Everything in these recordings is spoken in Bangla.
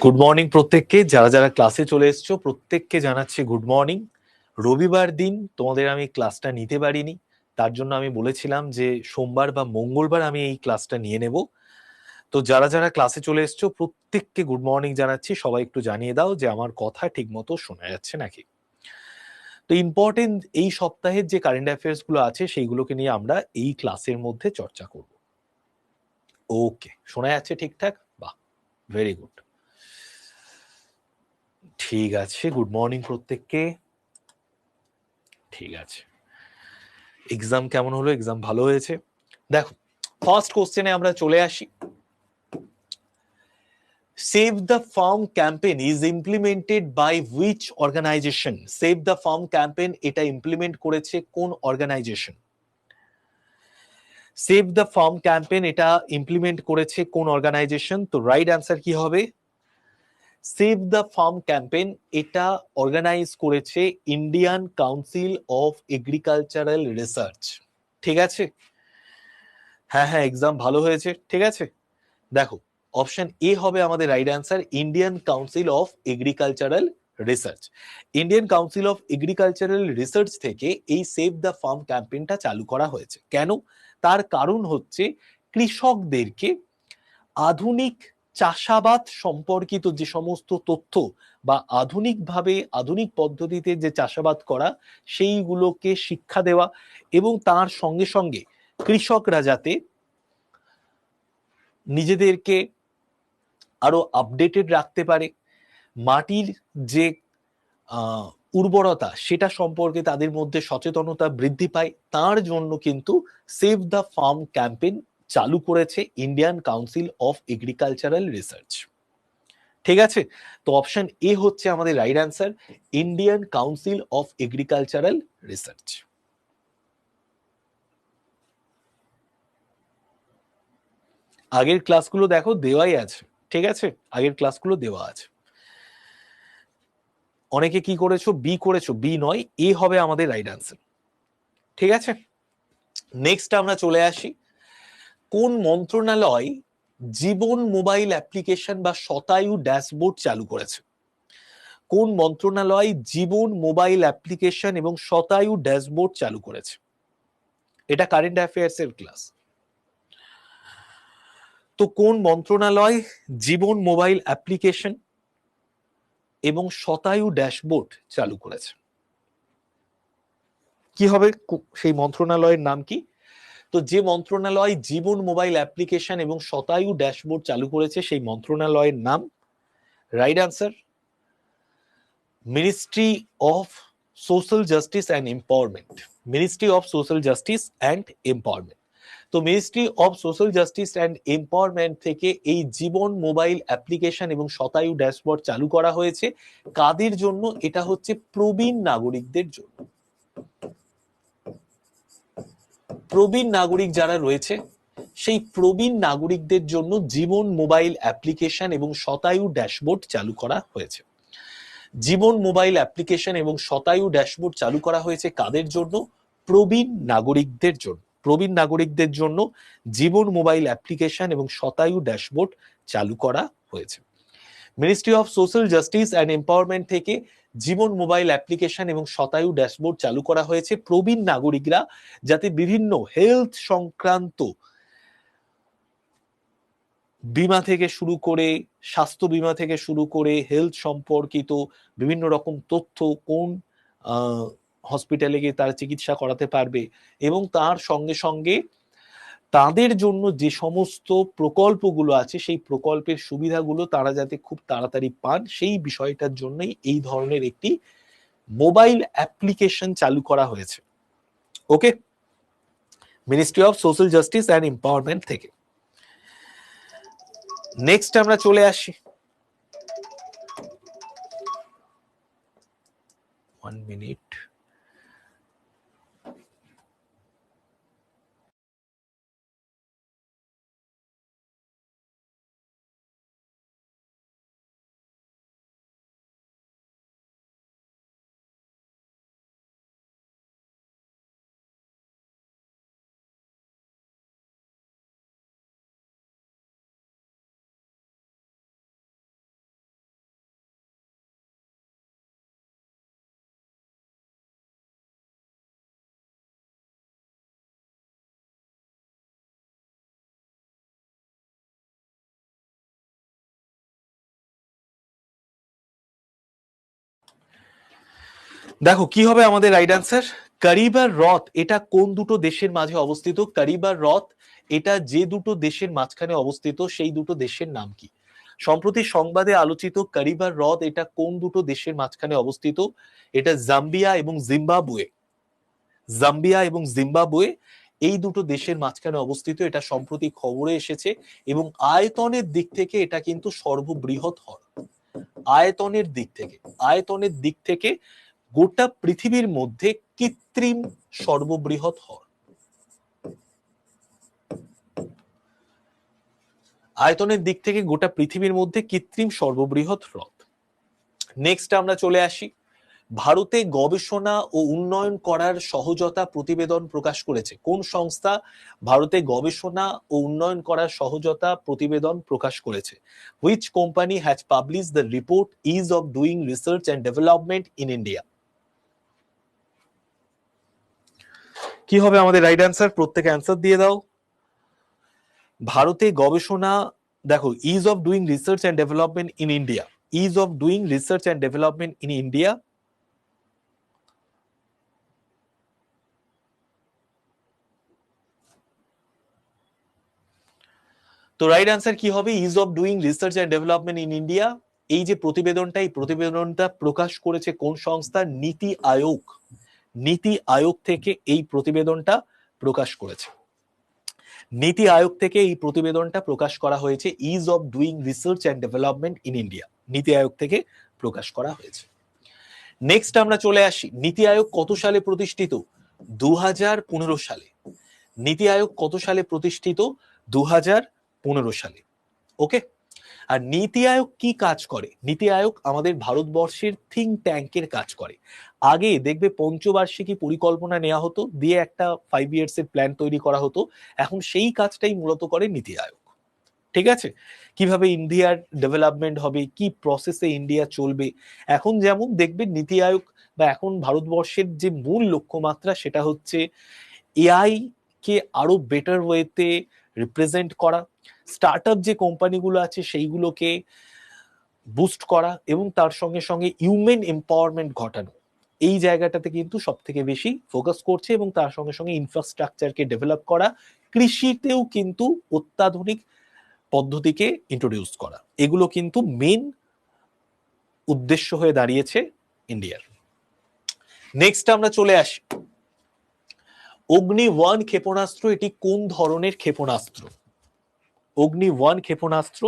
গুড মর্নিং প্রত্যেককে, যারা যারা ক্লাসে চলে এসছো প্রত্যেককে জানাচ্ছি গুড মর্নিং। রবিবার দিন তোমাদের আমি ক্লাসটা নিতে পারিনি, তার জন্য আমি বলেছিলাম যে সোমবার বা মঙ্গলবার আমি এই ক্লাসটা নিয়ে নেব। তো যারা যারা ক্লাসে চলে এসছো প্রত্যেককে গুড মর্নিং জানাচ্ছি। সবাই একটু জানিয়ে দাও যে আমার কথা ঠিক মতো শোনা যাচ্ছে নাকি। তো ইম্পর্টেন্ট এই সপ্তাহের যে কারেন্ট অ্যাফেয়ার্স গুলো আছে সেইগুলোকে নিয়ে আমরা এই ক্লাসের মধ্যে চর্চা করব। ওকে, শোনা যাচ্ছে ঠিকঠাক? বাহ, ভেরি গুড। ঠিক আছে, গুড মর্নিং প্রত্যেককে। ঠিক আছে, এক্সাম কেমন হলো? এক্সাম ভালো হয়েছে। দেখো, ফার্স্ট কোশ্চেনে আমরা চলে আসি। Save the farm campaign is implemented by which organisation? Save the farm campaign এটা ইমপ্লিমেন্ট করেছে কোন অর্গানাইজেশন? সেভ দ্য ফার্ম ক্যাম্পেইন এটা ইমপ্লিমেন্ট করেছে কোন অর্গানাইজেশন? তো রাইট অ্যান্সার কি হবে? সেভ দ্য ফার্ম ক্যাম্পেইন এটা অর্গানাইজ করেছে Indian Council of Agricultural Research. ঠিক আছে, হ্যাঁ হ্যাঁ, এক্সাম ভালো হয়েছে। ঠিক আছে, দেখো অপশন এ হবে আমাদের right answer, Indian Council of Agricultural research. Indian Council of Agricultural research থেকে এই সেভ দ্য ফার্ম ক্যাম্পেইনটা চালু করা হয়েছে। কেন? তার কারণ হচ্ছে কৃষকদেরকে আধুনিক চাষাবাদ সম্পর্কিত যে সমস্ত তথ্য বা আধুনিক পদ্ধতিতে যে চাষাবাদ করা সেইগুলোকে শিক্ষা দেওয়া, এবং তার সঙ্গে সঙ্গে কৃষকরা যাতে নিজেদেরকে আরো আপডেটেড রাখতে পারে, মাটির যে উর্বরতা সেটা সম্পর্কে তাদের মধ্যে সচেতনতা বৃদ্ধি পায়, তার জন্য কিন্তু সেভ দ্য ফার্ম ক্যাম্পেইন চালু করেছে Indian Council of Agricultural Research. ঠিক আছে, তো অপশন এ হচ্ছে আমাদের right answer, Indian Council of Agricultural research. আগের ক্লাসগুলো দেখো দেওয়াই আছে। ঠিক আছে, আগের ক্লাসগুলো দেওয়া আছে। অনেকে কি করেছো? বি করেছো। বি নয়, এ হবে আমাদের রাইট অ্যান্সার। ঠিক আছে, নেক্সট আমরা চলে আসি। কোন মন্ত্রণালয় জীবন মোবাইল অ্যাপ্লিকেশন বা শতায়ু ড্যাশবোর্ড চালু করেছে? কোন মন্ত্রণালয় জীবন মোবাইল অ্যাপ্লিকেশন এবং শতায়ু ড্যাশবোর্ড চালু করেছে? এটা কারেন্ট অ্যাফেয়ার্স এর ক্লাস। তো কোন মন্ত্রণালয় জীবন মোবাইল অ্যাপ্লিকেশন এবং শতায়ু ড্যাশবোর্ড চালু করেছে? কি হবে সেই মন্ত্রণালয়ের নাম কি? তো যে মন্ত্রণালয় জীবন মোবাইল অ্যাপ্লিকেশন এবং শতায়ু ড্যাশবোর্ড চালু করেছে সেই মন্ত্রণালয়ের নাম, right answer, ministry of social justice and empowerment. Ministry of social justice and empowerment. তো ministry of social justice and empowerment থেকে এই জীবন মোবাইল অ্যাপ্লিকেশন এবং শতায়ু ড্যাশবোর্ড চালু করা হয়েছে। কাদের জন্য? এটা হচ্ছে প্রবীণ নাগরিকদের জন্য। প্রবীণ নাগরিক যারা রয়েছে সেই প্রবীণ নাগরিকদের জন্য জীবন মোবাইল অ্যাপ্লিকেশন এবং শতায়ু ড্যাশবোর্ড চালু করা হয়েছে। জীবন মোবাইল অ্যাপ্লিকেশন এবং শতায়ু ড্যাশবোর্ড চালু করা হয়েছে কাদের জন্য? প্রবীণ নাগরিকদের জন্য। প্রবীণ নাগরিকদের জন্য জীবন মোবাইল অ্যাপ্লিকেশন এবং শতায়ু ড্যাশবোর্ড চালু করা হয়েছে। Ministry of social justice and empowerment থেকে জীবন মোবাইল অ্যাপ্লিকেশন এবং শতায়ু ড্যাশবোর্ড চালু করা হয়েছে প্রবীণ নাগরিকরা যাতে বিভিন্ন হেলথ সংক্রান্ত বিমা থেকে শুরু করে, স্বাস্থ্য বিমা থেকে শুরু করে হেলথ সম্পর্কিত বিভিন্ন রকম তথ্য, কোন হসপিটালে গিয়ে তারা চিকিৎসা করাতে পারবে, এবং তার সঙ্গে সঙ্গে তাদের জন্য যে সমস্ত প্রকল্পগুলো আছে সেই প্রকল্পের সুবিধাগুলো তারা যাতে খুব তাড়াতাড়ি পান সেই বিষয়টার জন্যই এই ধরনের একটি মোবাইল অ্যাপ্লিকেশন চালু করা হয়েছে। Okay, ministry of social justice and empowerment থেকে। নেক্সট আমরা চলে আসি। 1 minute. দেখো কি হবে আমাদের রাইট অ্যান্সার, কারিবার হ্রদ এটা কোন দুটো দেশের মাঝে অবস্থিত? কারিবার হ্রদ এটা যে দুটো দেশের মাঝখানে অবস্থিত সেই দুটো দেশের নাম কি? সম্প্রতি সংবাদে আলোচিত কারিবার হ্রদ এটা কোন দুটো দেশের মাঝখানে অবস্থিত? এটা জাম্বিয়া এবং জিম্বাবুয়ে। জাম্বিয়া এবং জিম্বাবুয়ে এই দুটো দেশের মাঝখানে অবস্থিত, এটা সম্প্রতি খবরে এসেছে। এবং আয়তনের দিক থেকে এটা কিন্তু সর্ববৃহৎ হ্রদ। আয়তনের দিক থেকে গোটা পৃথিবীর মধ্যে কৃত্রিম সর্ববৃহৎ হ্রদ। আয়তনের দিক থেকে গোটা পৃথিবীর মধ্যে কৃত্রিম সর্ববৃহৎ হ্রদ। নেক্সট আমরা চলে আসি, ভারতে গবেষণা ও উন্নয়ন করার সহজতা প্রতিবেদন প্রকাশ করেছে কোন সংস্থা? ভারতে গবেষণা ও উন্নয়ন করার সহজতা প্রতিবেদন প্রকাশ করেছে? Which company has published the report ease of doing research and development in India? কি হবে আমাদের রাইট অ্যান্সার? প্রত্যেকে অ্যান্সার দিয়ে দাও। ভারতে গবেষণা, দেখো, ease of doing research and development in India, ease of doing research and development in India. তো রাইট অ্যান্সার কি হবে? Ease of doing research and development in India. এই যে প্রতিবেদনটা, এই প্রতিবেদনটা প্রকাশ করেছে কোন সংস্থা? নীতি আয়োগ। নীতি আয়োগ থেকে এই প্রতিবেদনটা প্রকাশ করেছে। নীতি আয়োগ থেকে এই প্রতিবেদনটা প্রকাশ করা হয়েছে, ease of doing research and development in India, Niti Aayog থেকে প্রকাশ করা হয়েছে। নেক্সট আমরা চলে আসি, নীতি আয়োগ কত সালে প্রতিষ্ঠিত? 2015 সালে। নীতি আয়োগ কত সালে প্রতিষ্ঠিত? 2015 সালে। ওকে। আর নীতি আয়োগ কি কাজ করে? নীতি আয়োগ আমাদের ভারতবর্ষের থিঙ্ক ট্যাঙ্কের কাজ করে। আগে দেখবে পঞ্চবার্ষিকী পরিকল্পনা নেওয়া হতো, দিয়ে একটা 5 ইয়ার্স এর প্ল্যান তৈরি করা হতো। এখন সেই কাজটাই মূলত করে নীতি আয়োগ। ঠিক আছে, কিভাবে ইন্ডিয়ার ডেভেলপমেন্ট হবে, কি প্রসেসে ইন্ডিয়া চলবে। এখন যেমন দেখবে নীতি আয়োগ বা এখন ভারতবর্ষের যে মূল লক্ষ্যমাত্রা সেটা হচ্ছে এআই কে আরো বেটার ওয়েতে রিপ্রেজেন্ট করা, স্টার্টআপ যে কোম্পানিগুলো আছে সেইগুলোকে বুস্ট করা এবং তার সঙ্গে সঙ্গে হিউম্যান এম্পাওয়ারমেন্ট ঘটানো। এই জায়গাটাতে কিন্তু সব থেকে বেশি ফোকাস করছে এবং তার সঙ্গে সঙ্গে ইনফ্রাস্ট্রাকচারকে ডেভেলপ করা, কৃষিতেও কিন্তু অত্যাধুনিক পদ্ধতিকে ইন্ট্রোডিউস করা। এগুলো কিন্তু মেন উদ্দেশ্য হয়ে দাঁড়িয়েছে ইন্ডিয়ার। নেক্সট আমরা চলে আসি, অগ্নি-1 ক্ষেপণাস্ত্র এটি কোন ধরনের ক্ষেপণাস্ত্র? অগ্নি-1 ক্ষেপণাস্ত্র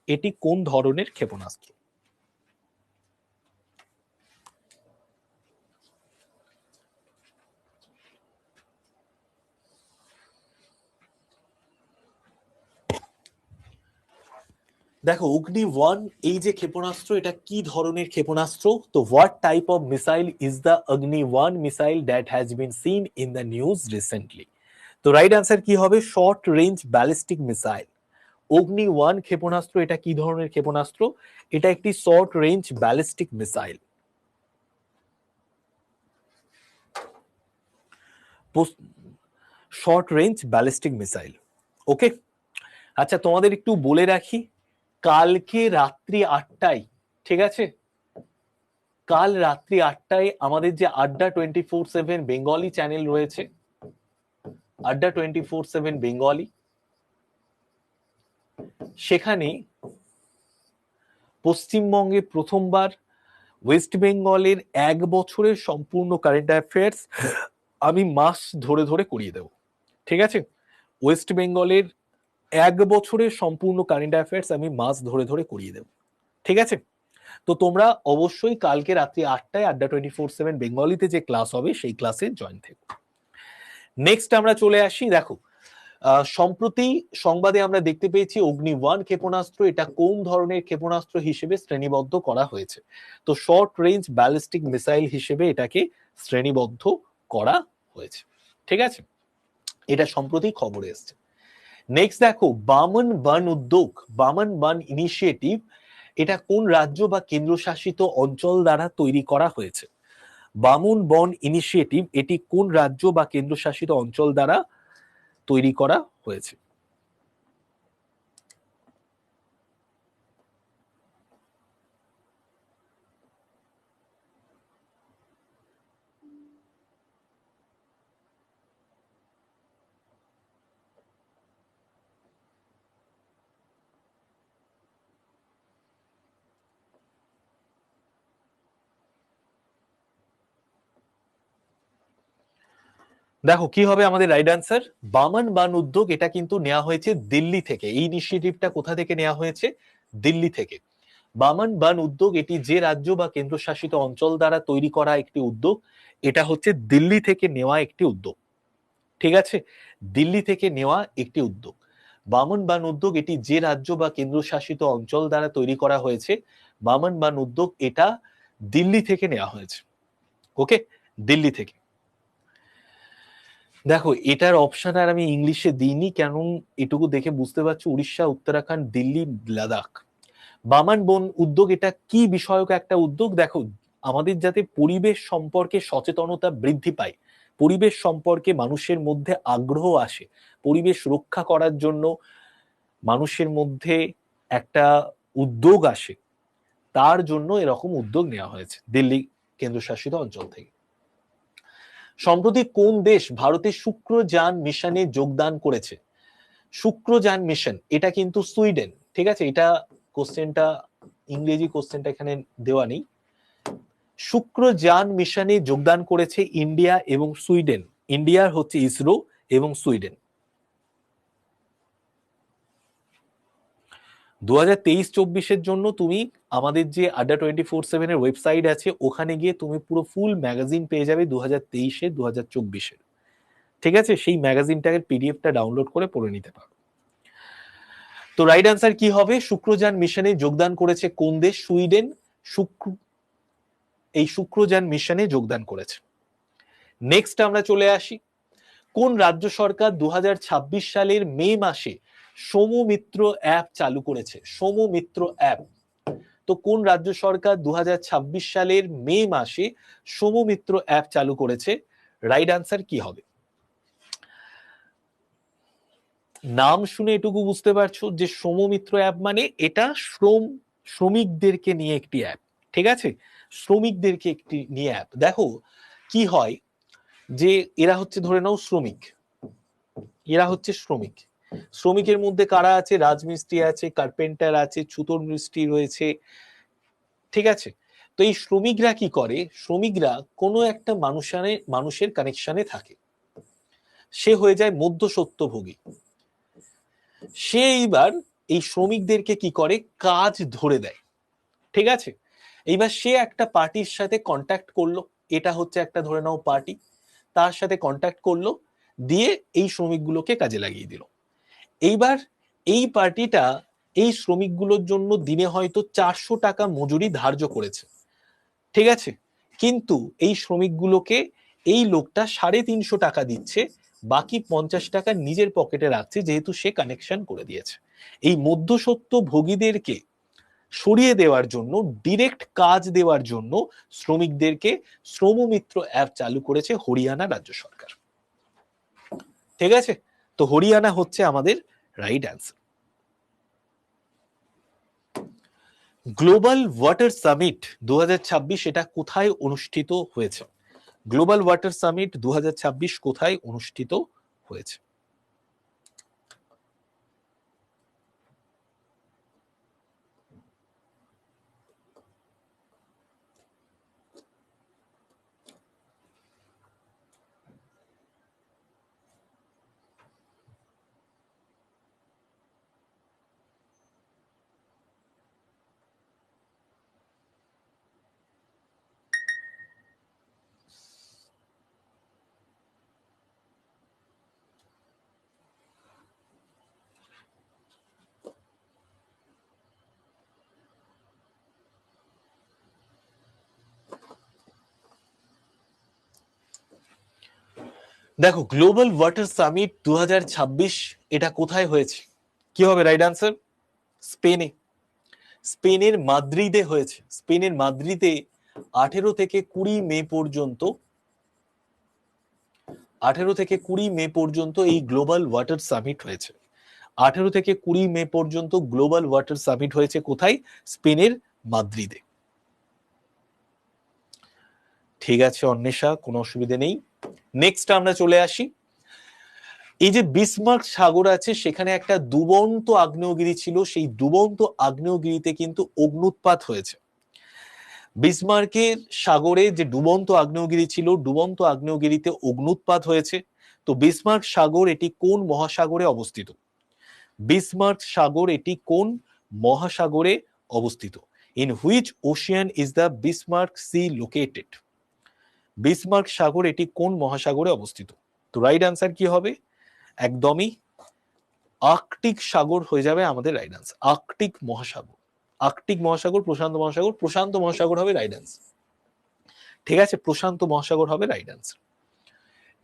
এটি কোন ধরনের ক্ষেপণাস্ত্র? দেখো, অগ্নি-1 এই যে ক্ষেপণাস্ত্র এটা কি ধরনের ক্ষেপণাস্ত্র? তো what type of missile is the Agni one missile that has been seen in the news recently? তো রাইট অ্যান্সার কি হবে? Short range ballistic missile. Agni one ক্ষেপণাস্ত্র এটা কি ধরনের ক্ষেপণাস্ত্র? এটা একটি short range ballistic missile. Short range ballistic missile. Okay. আচ্ছা, তোমাদের একটু বলে রাখি, কালকে রাত্রি 8টায়, ঠিক আছে, কাল রাত্রি 8টায় আমাদের যে আড্ডা 24/7 বেঙ্গলি চ্যানেল রয়েছে, আড্ডা 24/7 বেঙ্গলি, সেখানে পশ্চিমবঙ্গে প্রথমবার ওয়েস্ট বেঙ্গলের 1 বছরের সম্পূর্ণ কারেন্ট অ্যাফেয়ার্স আমি মাস ধরে ধরে করিয়ে দেব। ঠিক আছে, ওয়েস্ট বেঙ্গলের 1 বছরের সম্পূর্ণ কারেন্ট অ্যাফেয়ার্স আমি মাস ধরে ধরে করিয়ে দেব। ঠিক আছে, তো তোমরা অবশ্যই কালকে রাত্রি 8টায় আড্ডা 24/7 বেঙ্গলিতে যে ক্লাস হবে সেই ক্লাসে জয়েন থেকো। নেক্সট আমরা চলে আসি, দেখো সম্প্রতি সংবাদে আমরা দেখতে পেয়েছি অগ্নি-1 ক্ষেপণাস্ত্র, এটা কোন ধরনের ক্ষেপণাস্ত্র হিসেবে শ্রেণীবদ্ধ করা হয়েছে? তো শর্ট রেঞ্জ ব্যালিস্টিক মিসাইল হিসেবে এটাকে শ্রেণীবদ্ধ করা হয়েছে। ঠিক আছে, এটা সম্প্রতি খবরে এসছে। নেক্সট দেখো বামন বন উদ্যোগ, বামন বন ইনিশিয়েটিভ, এটা কোন রাজ্য বা কেন্দ্রশাসিত অঞ্চল দ্বারা তৈরি করা হয়েছে? বামন বন ইনিশিয়েটিভ এটি কোন রাজ্য বা কেন্দ্রশাসিত অঞ্চল দ্বারা তৈরি করা হয়েছে? দেখো কি হবে আমাদের রাইট অ্যান্সার, বামন বান উদ্যোগ, এটা কিন্তু নেওয়া হয়েছে দিল্লি থেকে। এই ইনিশিয়েটিভটা কোথা থেকে নেওয়া হয়েছে? দিল্লি থেকে। বামন বান উদ্যোগ এটি যে রাজ্য বা কেন্দ্রশাসিত অঞ্চল দ্বারা তৈরি করা একটি উদ্যোগ, এটা হচ্ছে দিল্লি থেকে নেওয়া একটি উদ্যোগ। ঠিক আছে, দিল্লি থেকে নেওয়া একটি উদ্যোগ। বামন বান উদ্যোগ এটি যে রাজ্য বা কেন্দ্রশাসিত অঞ্চল দ্বারা তৈরি করা হয়েছে, বামন বান উদ্যোগ এটা দিল্লি থেকে নেওয়া হয়েছে। ওকে, দিল্লি থেকে। দেখো এটার অপশন আর আমি ইংলিশে দিইনি, কেন এটুকু দেখে বুঝতে পারছি উড়িষ্যা, উত্তরাখণ্ড, দিল্লি, লাদাখ। বামন বন উদ্যোগ এটা কি বিষয়ক একটা উদ্যোগ? দেখো আমাদের যাতে পরিবেশ সম্পর্কে সচেতনতা বৃদ্ধি পায়, পরিবেশ সম্পর্কে মানুষের মধ্যে আগ্রহ আসে, পরিবেশ রক্ষা করার জন্য মানুষের মধ্যে একটা উদ্যোগ আসে, তার জন্য এরকম উদ্যোগ নেওয়া হয়েছে দিল্লি কেন্দ্রশাসিত অঞ্চল থেকে। সম্প্রতি কোন দেশ ভারতের শুক্রযান মিশনে যোগদান করেছে? শুক্রযান মিশন এটা কিন্তু সুইডেন। ঠিক আছে, এটা কোশ্চেনটা ইংরেজি কোশ্চেনটা এখানে দেওয়া নেই। শুক্রযান মিশনে যোগদান করেছে ইন্ডিয়া এবং সুইডেন। ইন্ডিয়ার হচ্ছে ইসরো এবং সুইডেন। 2023-24 জন্য তুমি আমাদের যে আড্ডা 24/7 এর ওয়েবসাইট আছে ওখানে গিয়ে তুমি পুরো ফুল ম্যাগাজিন পেয়ে যাবে 2023-এর 2024-এর। ঠিক আছে, সেই ম্যাগাজিনটাকে পিডিএফটা ডাউনলোড করে পড়ে নিতে পারো। তো রাইট অ্যান্সার কি হবে? শুক্রযান মিশনে যোগদান করেছে কোন দেশ? সুইডেন এই শুক্রযান মিশনে যোগদান করেছে। নেক্সট আমরা চলে আসি, কোন রাজ্য সরকার 2026 সালের মে মাসে সমমিত্র অ্যাপ চালু করেছে? সমমিত্র অ্যাপ, তো কোন রাজ্য সরকার 2026 সালের মে মাসে সমমিত্র অ্যাপ চালু করেছে? রাইট অ্যান্সার কি হবে? নাম শুনে এটুকু বুঝতে পারছো যে সমমিত্র অ্যাপ মানে এটা শ্রমিকদেরকে নিয়ে একটি অ্যাপ। ঠিক আছে, শ্রমিকদেরকে একটি নিয়ে অ্যাপ। দেখো কি হয় যে এরা হচ্ছে ধরে নাও শ্রমিক, এরা হচ্ছে শ্রমিক। শ্রমিকের মধ্যে কারা আছে? রাজমিস্ত্রি আছে, কার্পেন্টার আছে, ছুতোর মিস্ত্রি রয়েছে। ঠিক আছে, তো এই শ্রমিকরা কি করে? শ্রমিকরা কোনো একটা মানুষের কানেকশনে থাকে, সে হয়ে যায় মধ্যস্বত্বভোগী। সে এইবার এই শ্রমিকদেরকে কি করে? কাজ ধরে দেয়। ঠিক আছে, এইবার সে একটা পার্টির সাথে কন্ট্যাক্ট করলো, এটা হচ্ছে একটা ধরে নাও পার্টি, তার সাথে কন্ট্যাক্ট করলো, দিয়ে এই শ্রমিকগুলোকে কাজে লাগিয়ে দিল। এইবার এই পার্টিটা এই শ্রমিকগুলোর জন্য দিনে হয়তো 400 টাকা মজুরি ধার্য করেছে। ঠিক আছে, কিন্তু এই শ্রমিকগুলোকে এই লোকটা 350 টাকা দিচ্ছে, বাকি 50 টাকা নিজের পকেটে রাখছে, যেহেতু সে কানেকশন করে দিয়েছে। এই মধ্যস্বত্ব ভোগীদেরকে সরিয়ে দেওয়ার জন্য, ডিরেক্ট কাজ দেওয়ার জন্য শ্রমিকদেরকে শ্রমমিত্র অ্যাপ চালু করেছে হরিয়ানা রাজ্য সরকার। ঠিক আছে, তো হরিয়ানা হচ্ছে আমাদের right answer. Global water summit 2026 এটা কোথায় অনুষ্ঠিত হয়েছে? গ্লোবাল ওয়াটার সামিট 2026 কোথায় অনুষ্ঠিত হয়েছে? দেখো গ্লোবাল ওয়াটার সামিট 2026 এটা কোথায় হয়েছে? কি হবে রাইট আনসার? স্পেনে। স্পেনের মাদ্রিদে হয়েছে। স্পেনের মাদ্রিদে 18 থেকে 20 মে পর্যন্ত 18 থেকে 20 মে পর্যন্ত এই গ্লোবাল ওয়াটার সামিট হয়েছে। 18 থেকে 20 মে পর্যন্ত গ্লোবাল ওয়াটার সামিট হয়েছে কোথায়? স্পেনের মাদ্রিদে। ঠিক আছে অন্বেষা, কোনো অসুবিধা নেই। নেক্সট আমরা চলে আসি, এই যে বিসমার্ক সাগর আছে সেখানে একটা ডুবন্ত আগ্নেয়গিরি ছিল, সেই ডুবন্ত আগ্নেয়গিরিতে কিন্তু অগ্নুৎপাত হয়েছে। বিসমার্কের সাগরে যে ডুবন্ত আগ্নেয়গিরি ছিল, ডুবন্ত আগ্নেয়গিরিতে অগ্নুৎপাত হয়েছে। তো বিসমার্ক সাগর এটি কোন মহাসাগরে অবস্থিত? বিসমার্ক সাগর এটি কোন মহাসাগরে অবস্থিত? In which ocean is the Bismarck sea located? Bismarck সাগর এটি কোন মহাসাগরে অবস্থিত? তো রাইট আনসার কি হবে? একদমই আর্কটিক সাগর হয়ে যাবে আমাদের রাইট আনসার। আর্কটিক মহাসাগর, আর্কটিক মহাসাগর, প্রশান্ত মহাসাগর, প্রশান্ত মহাসাগর হবে রাইট আনসার। ঠিক আছে, প্রশান্ত মহাসাগর হবে রাইট আনসার।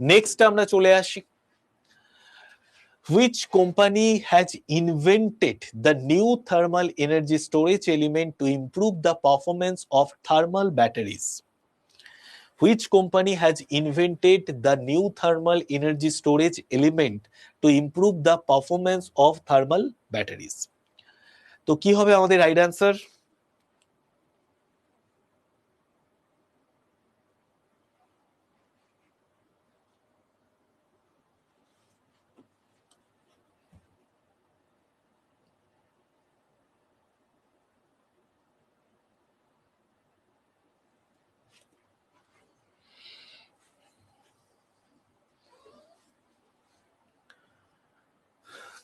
নেক্সট আমরা চলে আসি, which company has invented the new thermal energy storage element to improve the performance of thermal batteries? Which company has invented the new thermal energy storage element to improve the performance of thermal batteries? তো কি হবে আমাদের রাইট আনসার?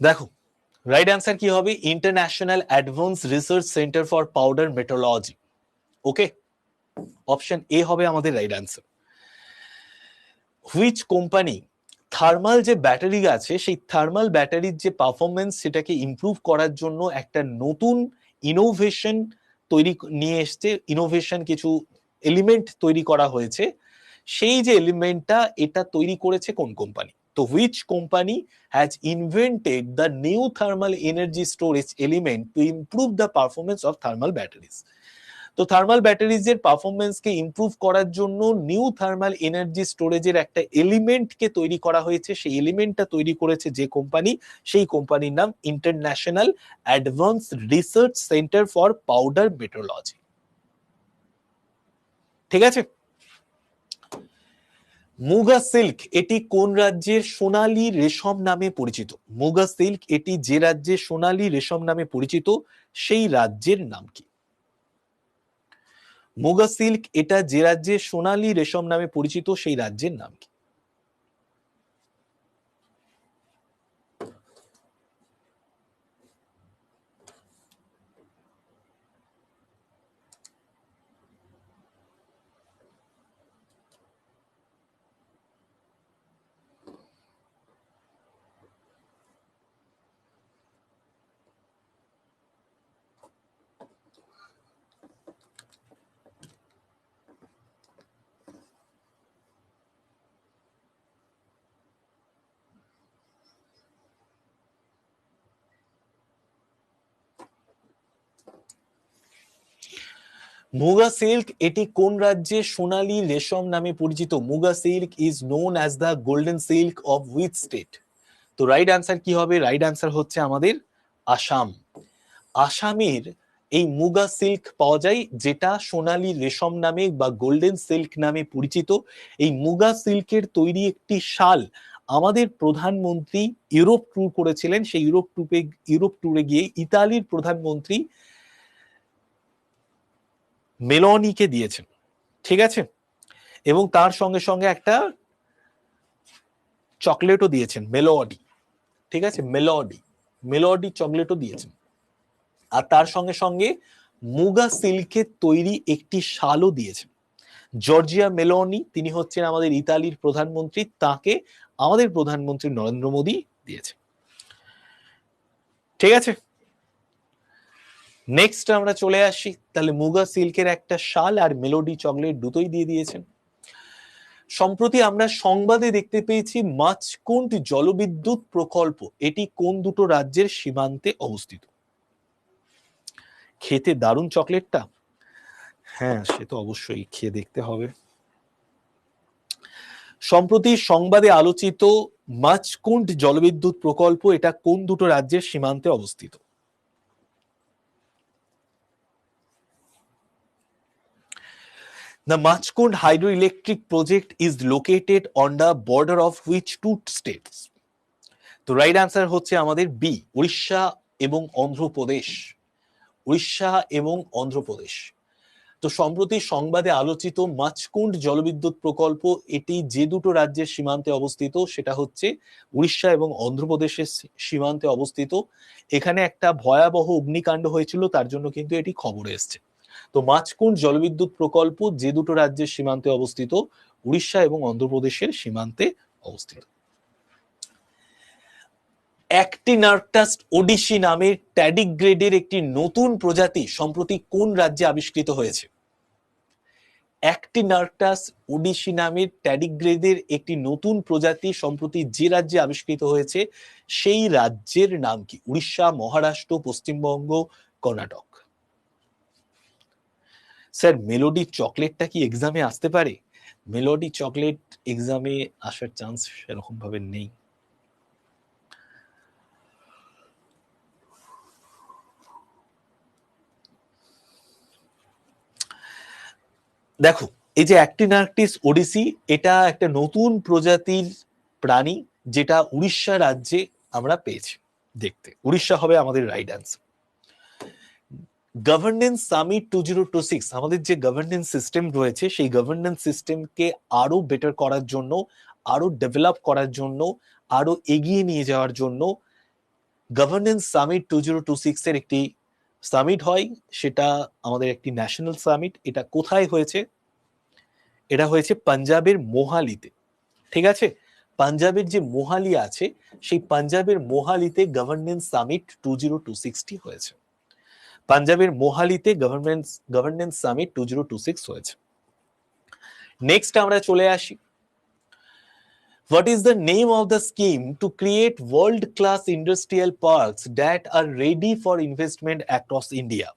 দেখো রাইট আনসার কি হবে? International advance research centre for powder metrology. Okay, option A হবে আমাদের right answer. Which company thermal যে ব্যাটারি আছে সেই থার্মাল ব্যাটারির যে পারফরমেন্স সেটাকে ইমপ্রুভ করার জন্য একটা নতুন ইনোভেশন তৈরি নিয়ে এসছে, ইনোভেশন কিছু এলিমেন্ট তৈরি করা হয়েছে, সেই যে এলিমেন্টটা এটা তৈরি করেছে কোন কোম্পানি? তো which company has invented the new thermal energy storage element to improve the performance of thermal batteries? তো থার্মাল ব্যাটারিজের পারফরমেন্সকে ইমপ্রুভ করার জন্য নিউ থার্মাল এনার্জি স্টোরেজের একটা এলিমেন্টকে তৈরি করা হয়েছে, সেই এলিমেন্টটা তৈরি করেছে যে কোম্পানি, সেই কোম্পানির নাম international advance research centre for powder metrology. ঠিক আছে, মুগা সিল্ক এটি কোন রাজ্যের সোনালী রেশম নামে পরিচিত? মুগা সিল্ক এটি যে রাজ্যে সোনালী রেশম নামে পরিচিত সেই রাজ্যের নাম কি? মুগা সিল্ক এটা যে রাজ্যে সোনালী রেশম নামে পরিচিত সেই রাজ্যের নাম কি? মুগা সিল্ক এটি কোন রাজ্যে সোনালী রেশম নামে পরিচিত? Muga silk is known as the golden silk of which state? তো রাইট আনসার কি হবে? রাইট আনসার হচ্ছে আমাদের আসাম। আসামের এই মুগা সিল্ক পাওয়া যায় যেটা সোনালী রেশম নামে বা গোল্ডেন সিল্ক নামে পরিচিত। এই মুগা সিল্কের তৈরি একটি শাল আমাদের প্রধানমন্ত্রী ইউরোপ ট্যুর করেছিলেন, সেই ইউরোপ ট্যুরে গিয়ে ইতালির প্রধানমন্ত্রী মেলোনিকে দিয়েছেন। ঠিক আছে, এবং তার সঙ্গে সঙ্গে একটা চকলেটও দিয়েছেন, মেলোডি। ঠিক আছে, মেলোডি চকলেটও দিয়েছেন। আর তার সঙ্গে সঙ্গে মুগা সিল্কের তৈরি একটি শালও দিয়েছেন। জর্জিয়া মেলোনি তিনি হচ্ছেন আমাদের ইতালির প্রধানমন্ত্রী, তাকে আমাদের প্রধানমন্ত্রী নরেন্দ্র মোদী দিয়েছেন। ঠিক আছে, নেক্সট আমরা চলে আসি, তাহলে মুগা সিল্কের একটা শাল আর মেলোডি চকলেট দুটোই দিয়ে দিয়েছেন। সম্প্রতি আমরা সংবাদে দেখতে পেয়েছি মাচকুন্ড জলবিদ্যুৎ প্রকল্প এটি কোন দুটো রাজ্যের সীমান্তে অবস্থিত? খেতে দারুণ চকলেটটা, হ্যাঁ সে তো অবশ্যই খেয়ে দেখতে হবে। সম্প্রতি সংবাদে আলোচিত মাচকুন্ড জলবিদ্যুৎ প্রকল্প এটা কোন দুটো রাজ্যের সীমান্তে অবস্থিত? The Machkund hydroelectric project is located on the border of which two states? তো রাইট আনসার হচ্ছে আমাদের বি, উড়িষ্যা এবং অন্ধ্রপ্রদেশ। উড়িষ্যা এবং অন্ধ্রপ্রদেশ। তো সম্প্রতি সংবাদে আলোচিত মাচকুন্ড জলবিদ্যুৎ প্রকল্প এটি যে দুটো রাজ্যের সীমান্তে অবস্থিত সেটা হচ্ছে উড়িষ্যা এবং অন্ধ্রপ্রদেশের সীমান্তে অবস্থিত। এখানে একটা ভয়াবহ অগ্নিকাণ্ড হয়েছিল, তার জন্য কিন্তু এটি খবরে এসছে। তো মাচকুন্ড জলবিদ্যুৎ প্রকল্প যে দুটো রাজ্যের সীমান্তে অবস্থিত, উড়িষ্যা এবং অন্ধ্রপ্রদেশের সীমান্তে অবস্থিত। অ্যাক্টিনার্কটাস ওডিসি নামের ট্যাডিগ্রেডের একটি নতুন প্রজাতি সম্প্রতি কোন রাজ্যে আবিষ্কৃত হয়েছে? অ্যাক্টিনার্কটাস ওডিসি নামের ট্যাডিগ্রেডের একটি নতুন প্রজাতি সম্প্রতি যে রাজ্যে আবিষ্কৃত হয়েছে সেই রাজ্যের নাম কি? উড়িষ্যা, মহারাষ্ট্র, পশ্চিমবঙ্গ, কর্ণাটক। স্যার মেলোডি চকলেটটা কি এক্সামে আসতে পারে? মেলোডি চকলেট এক্সামে আসার চান্স সেরকম ভাবে নেই। দেখো এই যে অ্যাক্টিনার্কটিস ওডিসি এটা একটা নতুন প্রজাতির প্রাণী যেটা উড়িষ্যা রাজ্যে আমরা পেয়েছি দেখতে। উড়িষ্যা হবে আমাদের রাইট অ্যান্সার। গভর্নেন্স সামিট 2026 আমাদের যে গভর্নেন্স সিস্টেম রয়েছে সেই গভর্নেন্স সিস্টেমকে আরো বেটার করার জন্য, আরো ডেভেলপ করার জন্য, আরো এগিয়ে নিয়ে যাওয়ার জন্য গভর্নেন্স সামিট 2026 এর একটি সামিট হয়। সেটা আমাদের একটি ন্যাশনাল সামিট। এটা কোথায় হয়েছে? এটা হয়েছে পাঞ্জাবের মোহালিতে। ঠিক আছে, পাঞ্জাবের যে মোহালি আছে সেই পাঞ্জাবের মোহালিতে গভর্নেন্স সামিট 2026 হয়েছে। পাঞ্জাবের মোহালিতে গভর্নেন্স সামিট 2026 হয়েছে। নেক্সট আমরা চলে আসি, What is the name of the scheme to create world-class industrial parks that are ready for investment across India?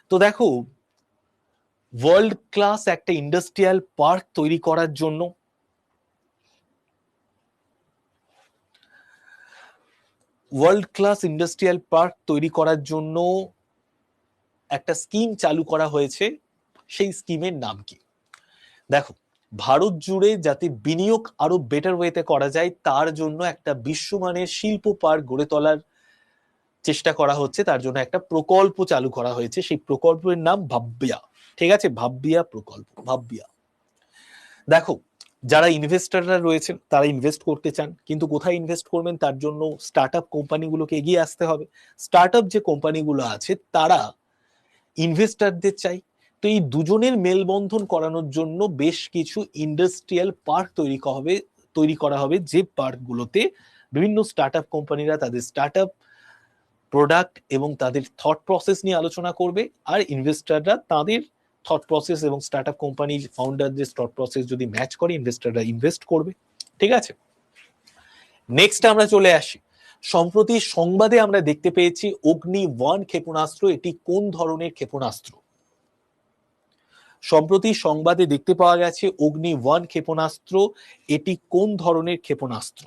তো দেখো ওয়ার্ল্ড ক্লাস একটা ইন্ডাস্ট্রিয়াল পার্ক তৈরি করার জন্য একটা স্কিম চালু করা হয়েছে। সেই স্কিমের নাম কি? দেখো ভারত জুড়ে যাতে বিনিয়োগ আরো বেটার ওয়েতে করা যায় তার জন্য একটা বিশ্বমানের শিল্প পার্ক গড়ে তোলার চেষ্টা করা হচ্ছে, তার জন্য একটা প্রকল্প চালু করা হয়েছে। সেই প্রকল্পের নাম ভাব্যা। ঠিক আছে, ভাব্যা প্রকল্প, ভাব্যা। দেখো যারা ইনভেস্টররা রয়েছেন তারা ইনভেস্ট করতে চান, কিন্তু কোথায় ইনভেস্ট করবেন তার জন্য স্টার্ট আপ কোম্পানিগুলোকে এগিয়ে আসতে হবে। স্টার্ট আপ যে কোম্পানিগুলো আছে তারা ইনভেস্টরদের চাই। তো এই দুজনের মেলবন্ধন করানোর জন্য বেশ কিছু ইন্ডাস্ট্রিয়াল পার্ক তৈরি করা হবে, যে পার্কগুলোতে বিভিন্ন স্টার্ট আপ কোম্পানিরা তাদের স্টার্ট আপ প্রোডাক্ট এবং তাদের থট প্রসেস নিয়ে আলোচনা করবে, আর ইনভেস্টররা তাদের থট প্রসেস এবং স্টার্ট আপ কোম্পানির ফাউন্ডারদের থট প্রসেস যদি ম্যাচ করে ইনভেস্টররা ইনভেস্ট করবে। ঠিক আছে, নেক্সট আমরা চলে আসি, সম্প্রতি সংবাদে আমরা দেখতে পেয়েছি অগ্নি-1 ক্ষেপণাস্ত্র এটি কোন ধরনের ক্ষেপণাস্ত্র? সম্প্রতি সংবাদে দেখতে পাওয়া গেছে অগ্নি-1 ক্ষেপণাস্ত্র এটি কোন ধরনের ক্ষেপণাস্ত্র?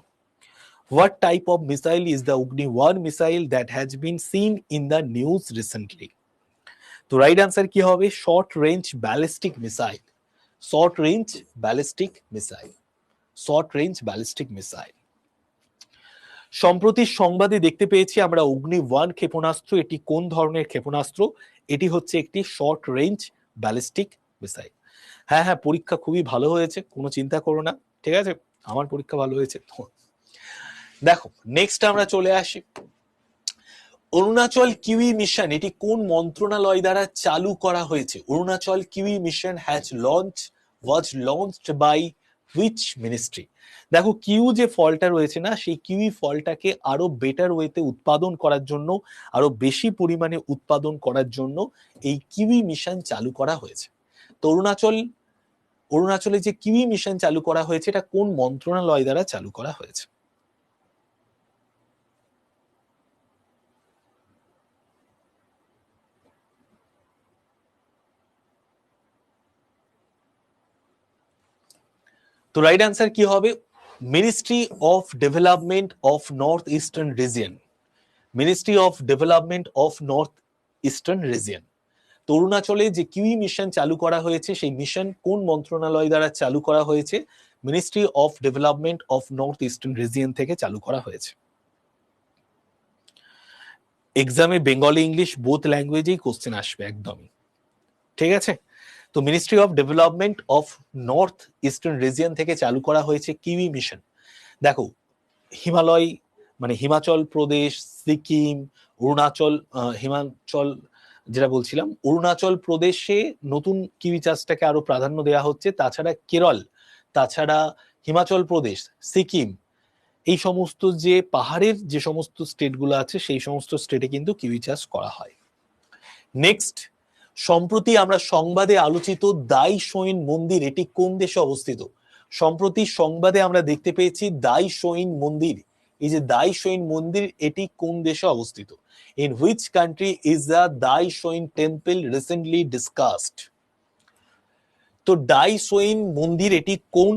What type of missile is the Agni-1 missile that has been seen in the news recently? তো রাইট আনসার কি হবে? Short range ballistic missile. Short range ballistic missile. Short range ballistic missile. সম্প্রতি সংবাদে দেখতে পেয়েছি আমরা অগ্নি-1 ক্ষেপণাস্ত্র এটি কোন ধরনের ক্ষেপণাস্ত্র? এটি হচ্ছে একটি শর্ট রেঞ্জ ব্যালিস্টিক মিসাইল। হ্যাঁ হ্যাঁ, পরীক্ষা খুবই ভালো হয়েছে, কোনো চিন্তা করো না। ঠিক আছে, আমার পরীক্ষা ভালো হয়েছে। দেখো নেক্সট আমরা চলে আসি, অরুণাচল কিউই মিশন এটি কোন মন্ত্রণালয় দ্বারা চালু করা হয়েছে? Arunachal kiwi mission was launched by which ministry? দেখো কিউ যে ফলটা রয়েছে না, সেই কিউই ফলটাকে আরো বেটার ওয়েতে উৎপাদন করার জন্য, আরো বেশি পরিমাণে উৎপাদন করার জন্য এই কিউই মিশন চালু করা হয়েছে। তো অরুণাচল অরুণাচলে যে কিউই মিশন চালু করা হয়েছে এটা কোন মন্ত্রণালয় দ্বারা চালু করা হয়েছে? তো রাইট অ্যান্সার কি হবে? Ministry of development of north eastern region. Ministry of development of north eastern region. তো অরুণাচলে যে কিউই মিশন চালু করা হয়েছে সেই মিশন কোন মন্ত্রণালয় দ্বারা চালু করা হয়েছে? Ministry of development of north eastern region থেকে চালু করা হয়েছে। এক্সামে বেঙ্গলি ইংলিশ বোথ ল্যাঙ্গুয়েজেই কোশ্চেন আসবে একদমই, ঠিক আছে? তো ministry of development of north eastern region থেকে চালু করা হয়েছে কিউই মিশন। দেখো, হিমালয় মানে হিমাচল প্রদেশ, সিকিম, অরুণাচল, হিমাচল যেটা বলছিলাম, অরুণাচল প্রদেশে নতুন কিউই চাষটাকে আরো প্রাধান্য দেওয়া হচ্ছে। তাছাড়া কেরল, তাছাড়া হিমাচল প্রদেশ, সিকিম, এই সমস্ত যে পাহাড়ের যে সমস্ত স্টেটগুলো আছে সেই সমস্ত স্টেটে কিন্তু কিউই চাষ করা হয়। নেক্সট, সম্প্রতি আমরা সংবাদে আলোচিত দাইসোইন মন্দির এটি কোন দেশে অবস্থিত? সম্প্রতি সংবাদে আমরা দেখতে পেয়েছি দাইসোইন মন্দির। এই যে দাইসোইন মন্দির এটি কোন দেশে অবস্থিত? In which country is the Daishoin temple recently discussed? তো দাইসোইন মন্দির এটি কোন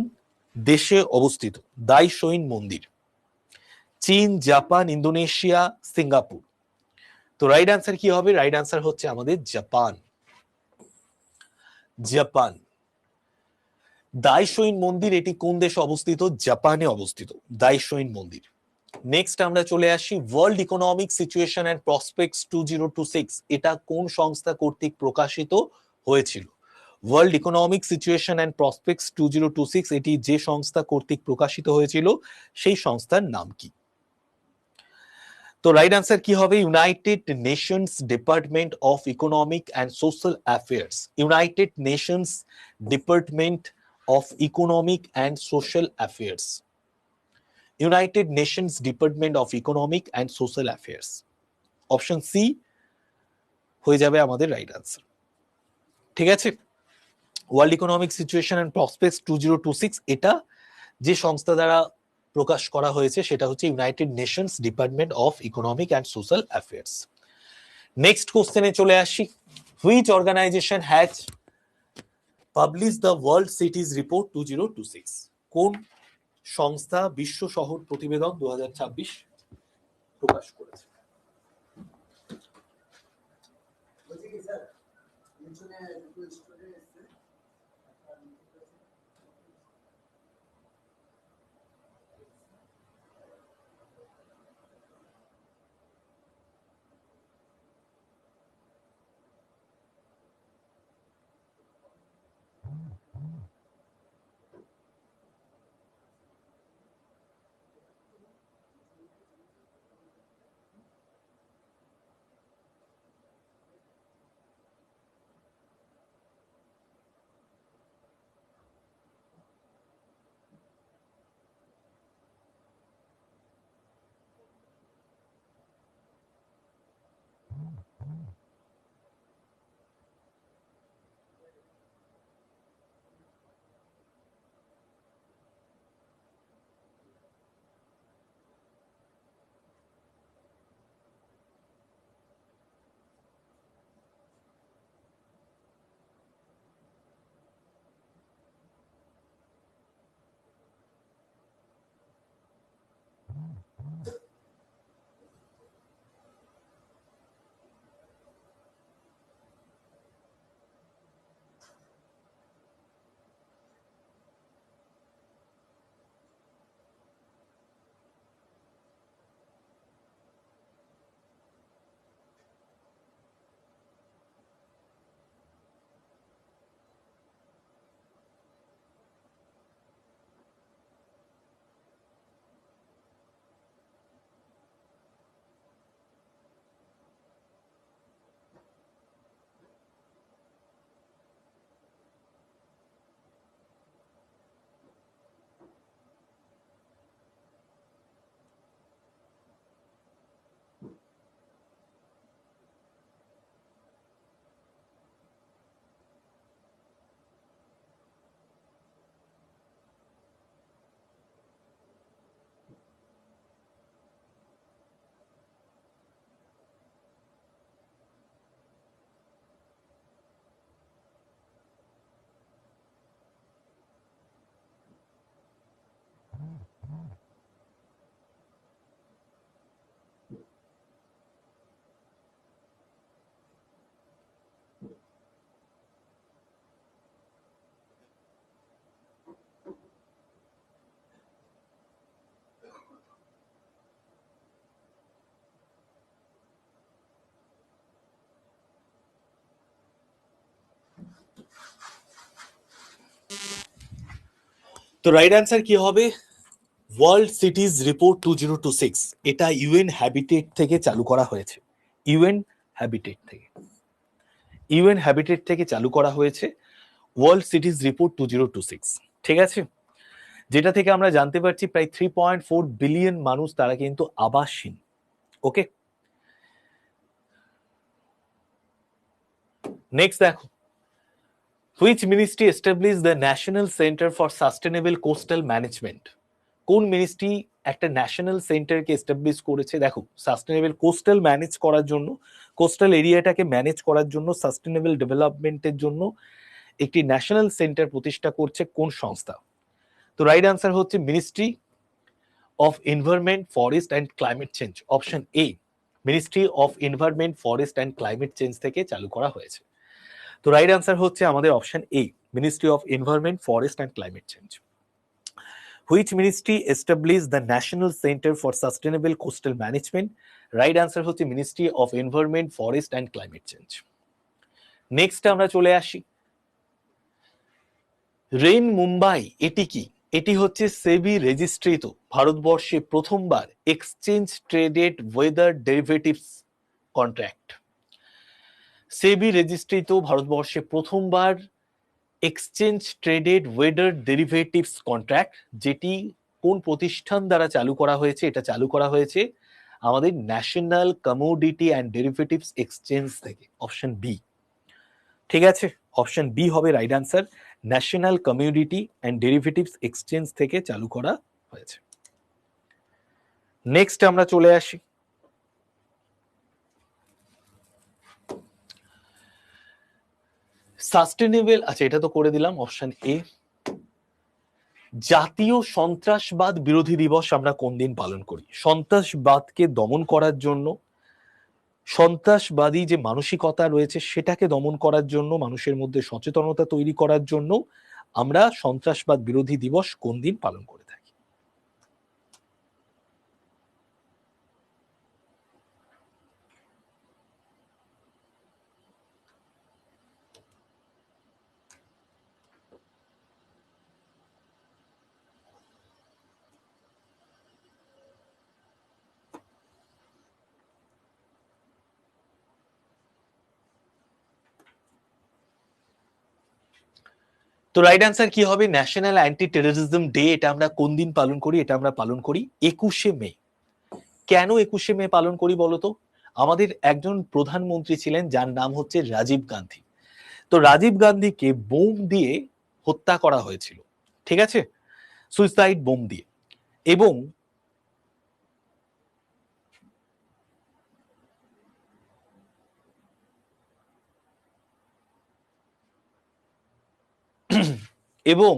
দেশে অবস্থিত? দাইসোইন মন্দির চীন, জাপান, ইন্দোনেশিয়া, সিঙ্গাপুর। তো রাইট অ্যান্সার কি হবে? রাইট অ্যান্সার হচ্ছে আমাদের জাপান। জাপান। দাইসোইন মন্দির এটি কোন দেশে অবস্থিত? জাপানে অবস্থিত দাইসোইন মন্দির। নেক্সট আমরা চলে আসি World Economic Situation and Prospects 2026, এটা কোন সংস্থা কর্তৃক প্রকাশিত হয়েছিল? World Economic Situation and Prospects 2026 এটি যে সংস্থা কর্তৃক প্রকাশিত হয়েছিল সেই সংস্থার নাম কি? তো রাইট অ্যান্সার কি হবে? United Nations Department of Economic and Social Affairs. United Nations Department of Economic and Social Affairs. United Nations Department of Economic and Social Affairs. Option C হয়ে যাবে আমাদের রাইট অ্যান্সার, ঠিক আছে? World Economic Situation and Prospects 2026 এটা যে সংস্থা দ্বারা প্রকাশ করা হয়েছে সেটা হচ্ছে United Nations Department of Economic and Social Affairs. Next কোশ্চেনে চলে আসি, which organisation has publish the World Cities Report 2026? কোন সংস্থা বিশ্ব শহর প্রতিবেদন 2026 প্রকাশ করেছে? তো রাইট অ্যান্সার কি হবে? ওয়ার্ল্ড সিটিজ রিপোর্ট 2026, এটা ইউএন হ্যাবিটেট থেকে চালু করা হয়েছে। ইউএন হ্যাবিটেট থেকে চালু করা হয়েছে ওয়ার্ল্ড সিটিজ রিপোর্ট 2026, ঠিক আছে? যেটা থেকে আমরা জানতে পারছি প্রায় 3.4 বিলিয়ন মানুষ তারা কিন্তু আবাসহীন। ওকে, নেক্সট দেখো, which ministry establish the national centre for sustainable coastal management? কোন মিনিস্ট্রি একটা ন্যাশনাল সেন্টারকে এস্টাবলিশ করেছে? দেখো, সাস্টেনেবল কোস্টাল ম্যানেজ করার জন্য, কোস্টাল এরিয়াটাকে ম্যানেজ করার জন্য, সাস্টেনেবল ডেভেলপমেন্টের জন্য একটি ন্যাশনাল সেন্টার প্রতিষ্ঠা করছে কোন সংস্থা? তো রাইট আনসার হচ্ছে ministry of environment, forest and climate change, option A. Ministry of environment, forest and climate change থেকে চালু করা হয়েছে। তো রাইট আনসার হচ্ছে আমাদের option A, ministry of environment, forest and climate change. Which ministry establish the national centre for sustainable coastal management? Right answer হচ্ছে ministry of environment, forest and climate change. Next আমরা চলে আসি, রেইন মুম্বাই এটি কি? এটি হচ্ছে সেবি রেজিস্ট্রিত ভারতবর্ষে প্রথমবার exchange traded weather derivatives contract. SEBI রেজিস্ট্রিত ভারতবর্ষে প্রথমবার exchange traded weather derivatives contract, যেটি কোন প্রতিষ্ঠান দ্বারা চালু করা হয়েছে? এটা চালু করা হয়েছে আমাদের national commodity and derivatives exchange থেকে, অপশন বি। ঠিক আছে, অপশন বি হবে right answer, national community and derivatives exchange থেকে চালু করা হয়েছে। নেক্সট আমরা চলে আসি, সাস্টেনেবল, আচ্ছা এটা তো করে দিলাম, অপশন এ। জাতীয় সন্ত্রাসবাদ বিরোধী দিবস আমরা কোন দিন পালন করি? সন্ত্রাসবাদকে দমন করার জন্য, সন্ত্রাসবাদী যে মানসিকতা রয়েছে সেটাকে দমন করার জন্য, মানুষের মধ্যে সচেতনতা তৈরি করার জন্য আমরা সন্ত্রাসবাদ বিরোধী দিবস কোন দিন পালন করে থাকি? তো রাইট অ্যান্সার কি হবে? ন্যাশনাল অ্যান্টি টেররিজম ডে, এটা আমরা কোন দিন পালন করি? এটা আমরা পালন করি 21শে মে। কেন 21শে মে পালন করি বলতো? আমাদের একজন প্রধানমন্ত্রী ছিলেন যার নাম হচ্ছে রাজীব গান্ধী। তো রাজীব গান্ধীকে বোম দিয়ে হত্যা করা হয়েছিল, ঠিক আছে, সুইসাইড বোম দিয়ে। এবং এবং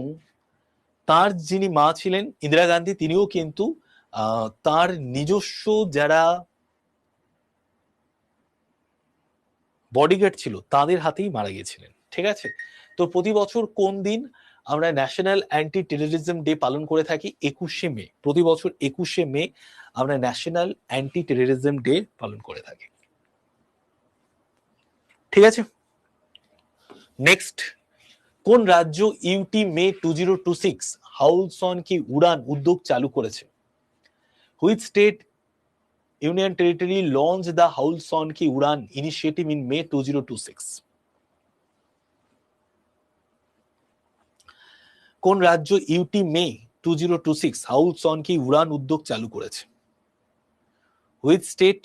তার যিনি মা ছিলেন ইন্দিরা গান্ধী, তিনিও কিন্তু তার নিজস্ব যারা বডিগার্ড ছিল তাদের হাতেই মারা গিয়েছিলেন, ঠিক আছে? তো প্রতি বছর কোন দিন আমরা ন্যাশনাল অ্যান্টি টেররিজম ডে পালন করে থাকি? 21শে মে। প্রতি বছর 21শে মে আমরা ন্যাশনাল অ্যান্টি টেররিজম ডে পালন করে থাকি, ঠিক আছে? নেক্সট, কোন রাজ্য ইউটি মে 2026 হাউলসন কি উড়ান উদ্যোগ চালু করেছে? Which state union territory launch the হাউলসন ki Udaan initiative in May 2026? কোন রাজ্য ইউটি মে 2026 হাউলসন কি উড়ান উদ্যোগ চালু করেছে? Which state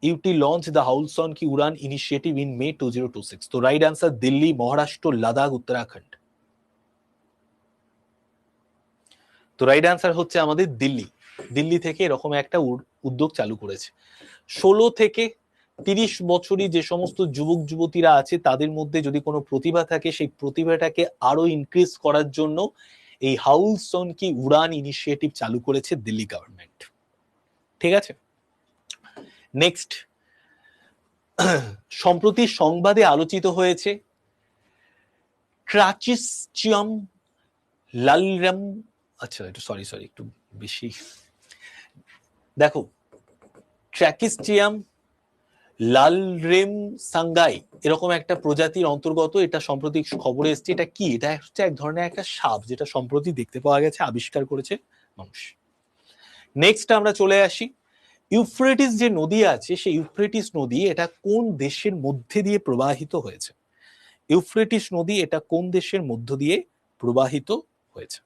UT launch the হাউলসন ki Udaan initiative in May 2026? তো রাইট আনসার দিল্লি, মহারাষ্ট্র, লাদাখ, উত্তরাখণ্ড। তো রাইট আনসার হচ্ছে আমাদের দিল্লি। দিল্লি থেকে এরকম একটা উদ্যোগ চালু করেছে। 16 থেকে 30 বছরই যে সমস্ত যুবক যুবতীরা আছে তাদের মধ্যে যদি কোনো প্রতিভা থাকে, সেই প্রতিভাটাকে আরো ইনক্রিজ করার জন্য এই হাউলসন কি উড়ান ইনিশিয়েটিভ চালু করেছে দিল্লি গভর্নমেন্ট, ঠিক আছে? নেক্সট, সম্প্রতি সংবাদে আলোচিত হয়েছে ট্রাচিসচিয়াম লালরাম, আচ্ছা একটু সরি একটু বেশি, দেখো ট্র্যাকিস্টিয়াম লালরেম সাঙ্গাই এরকম একটা প্রজাতির অন্তর্গত, এটা সম্প্রতি খবরে এসেছে। এটা কি? এটা হচ্ছে এক ধরনের একটা সাপ, যেটা সম্প্রতি দেখতে পাওয়া গেছে, আবিষ্কার করেছে মানুষ। নেক্সট আমরা চলে আসি, ইউফ্রেটিস যে নদী আছে, সেই ইউফ্রেটিস নদী এটা কোন দেশের মধ্যে দিয়ে প্রবাহিত হয়েছে? ইউফ্রেটিস নদী এটা কোন দেশের মধ্য দিয়ে প্রবাহিত হয়েছে?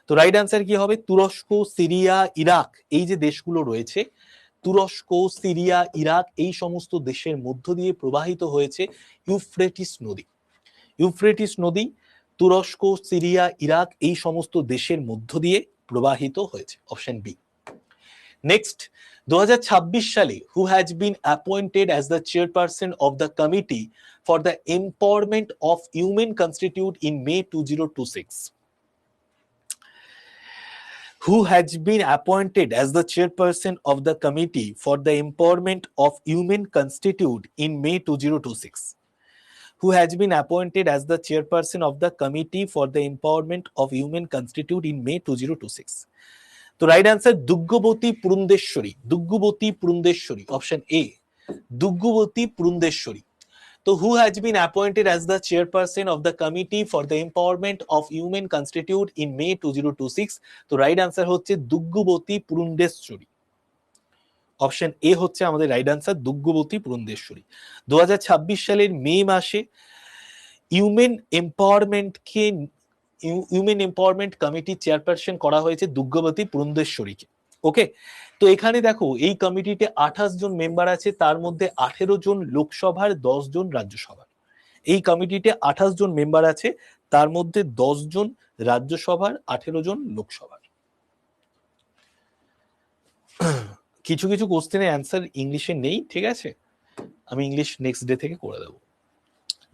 তো রাইট অ্যান্সার কি হবে? তুরস্ক, সিরিয়া, ইরাক, এই যে দেশগুলো রয়েছে, তুরস্ক, সিরিয়া, ইরাক, এই সমস্ত দেশের মধ্য দিয়ে প্রবাহিত হয়েছে ইউফ্রেটিস নদী। ইউফ্রেটিস নদী তুরস্ক, সিরিয়া, ইরাক, এই সমস্ত দেশের মধ্য দিয়ে প্রবাহিত হয়েছে। Option B. নেক্সট, 2026 সালে হু has been appointed as the chairperson of the committee for the empowerment of human constitute in May 2026? Who has been appointed as the chairperson of the committee for the empowerment of human constitute in May 2026? Who has been appointed as the chairperson of the committee for the empowerment of human constitute in May 2026? তো right answer Daggubati Purandeswari. Daggubati Purandeswari, option A, Daggubati Purandeswari. তো who has been appointed as the chairperson of the committee for the empowerment of human constitute in May 2026? তো রাইট অ্যান্সার হচ্ছে দুগ্গবতী পুরন্দেশ্বরী। অপশন এ হচ্ছে আমাদের রাইট অ্যান্সার, দুগ্গবতী পুরন্দেশ্বরী। 2026 সালের মে মাসে হিউম্যান এম্পাওয়ারমেন্ট কমিটি চেয়ারপারসন করা হয়েছে দুগ্গবতী পুরন্দেশ্বরীকে। ওকে, তো এখানে দেখো এই কমিটিতে 28 জন মেম্বার আছে, তার মধ্যে 18 জন লোকসভার, 10 জন রাজ্যসভার। এই কমিটিতে 28 জন মেম্বার আছে, তার মধ্যে 10 জন রাজ্যসভার, 18 জন লোকসভার। কিছু কিছু কোশ্চেনের অ্যান্সার ইংলিশে নেই, ঠিক আছে, আমি ইংলিশ নেক্সট ডে থেকে করে দেবো।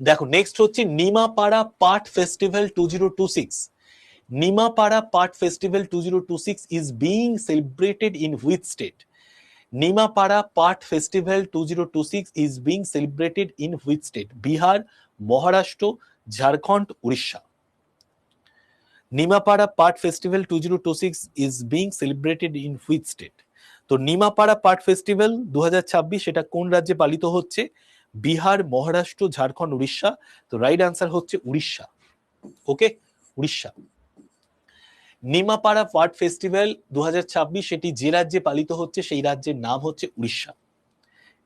দেখো নেক্সট হচ্ছে নিমাপাড়া Pat festival 2026। Nimapara Pat festival 2026 is being celebrated in which state? Nimapara Pat festival 2026 is being celebrated in which state? Bihar, Maharashtra, Jharkhand, Orissa. Nimapara Pat festival 2026 is being celebrated in which state? তো নিমাপাড়া পাট ফেস্টিভ্যাল 2026 এটা কোন রাজ্যে পালিত হচ্ছে? বিহার, মহারাষ্ট্র, ঝাড়খণ্ড, উড়িষ্যা। তো রাইট আনসার হচ্ছে উড়িষ্যা। ওকে, উড়িষ্যা। নিমাপাড়া পাট ফেস্টিভ্যাল 2026 এটি যে রাজ্যে পালিত হচ্ছে সেই রাজ্যের নাম হচ্ছে উড়িষ্যা।